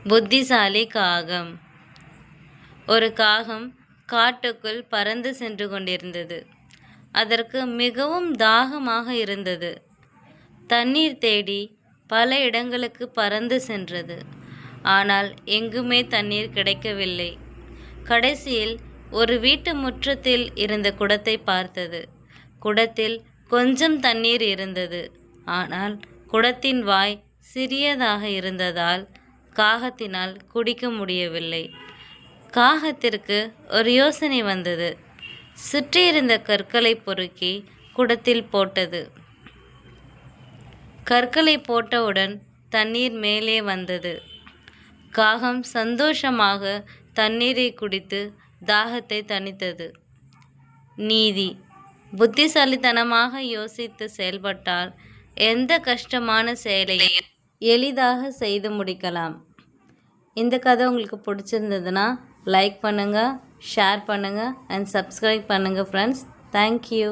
புத்திசாலி காகம். ஒரு காகம் காட்டுக்குள் பறந்து சென்று கொண்டிருந்தது. அதற்கு மிகவும் தாகமாக இருந்தது. தண்ணீர் தேடி பல இடங்களுக்கு பறந்து சென்றது. ஆனால் எங்குமே தண்ணீர் கிடைக்கவில்லை. கடைசியில் ஒரு வீட்டு முற்றத்தில் இருந்த குடத்தை பார்த்தது. குடத்தில் கொஞ்சம் தண்ணீர் இருந்தது. ஆனால் குடத்தின் வாய் சிறியதாக இருந்ததால் காகத்தினால் குடிக்க முடியவில்லை. காகத்திற்கு ஒரு யோசனை வந்தது. சுற்றியிருந்த கற்களை பொறுக்கி குடத்தில் போட்டது. கற்களை போட்டவுடன் தண்ணீர் மேலே வந்தது. காகம் சந்தோஷமாக தண்ணீரை குடித்து தாகத்தை தணித்தது. நீதி: புத்திசாலித்தனமாக யோசித்து செயல்பட்டால் எந்த கஷ்டமான செயலையும் எளிதாக செய்து முடிக்கலாம். இந்த கதை உங்களுக்கு பிடிச்சிருந்ததுன்னா லைக் பண்ணுங்கள், ஷேர் பண்ணுங்கள் அண்ட் சப்ஸ்கிரைப் பண்ணுங்கள் ஃப்ரெண்ட்ஸ். தேங்க்யூ.